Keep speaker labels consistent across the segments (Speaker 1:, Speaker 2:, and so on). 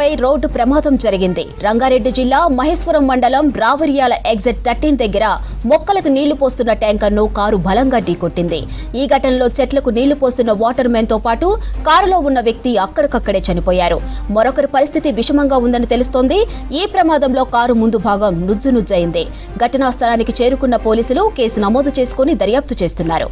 Speaker 1: పై road ప్రమాదం జరిగింది. రంగారెడ్డి జిల్లా మహేశ్వరం మండలం రావరియాల ఎగ్జిట్ 13 దగ్గర మొక్కలకు నీళ్లు పోస్తున్న ట్యాంకర్ను కారు బలంగా ఢీకొట్టింది. ఈ ఘటనలో చెట్లకు నీళ్లు పోస్తున్న వాటర్ మ్యాన్ తో పాటు కారులో ఉన్న వ్యక్తి అక్కడికక్కడే చనిపోయారు. మరొకరి పరిస్థితి విషమంగా ఉందని తెలుస్తోంది. ఈ ప్రమాదంలో కారు ముందు భాగం నుజ్జునుజ్జయింది. ఘటనా స్థలానికి చేరుకున్న పోలీసులు కేసు నమోదు చేసుకుని దర్యాప్తు చేస్తున్నారు.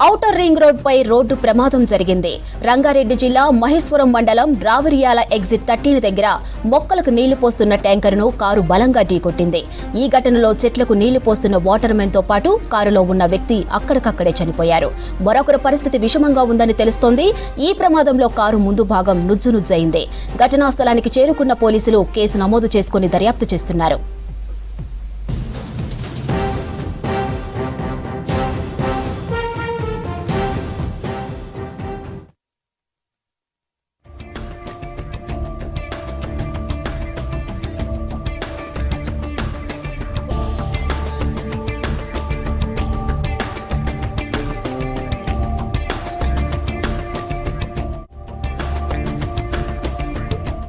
Speaker 1: ఔటర్ రింగ్ రోడ్ పై రోడ్డు ప్రమాదం జరిగింది. రంగారెడ్డి జిల్లా మహేశ్వరం మండలం రావరియాల ఎగ్జిట్ 13 దగ్గర మొక్కలకు నీళ్లు పోస్తున్న ట్యాంకర్ను కారు బలంగా ఢీకొట్టింది. ఈ ఘటనలో చెట్లకు నీళ్లు పోస్తున్న వాటర్ మ్యాన్ తో పాటు కారులో ఉన్న వ్యక్తి అక్కడికక్కడే చనిపోయారు. మరొకరి పరిస్థితి విషమంగా ఉందని తెలుస్తోంది. ఈ ప్రమాదంలో కారు ముందు భాగం నుజ్జునుజ్జయింది. ఘటనా స్థలానికి చేరుకున్న పోలీసులు కేసు నమోదు చేసుకుని దర్యాప్తు చేస్తున్నారు.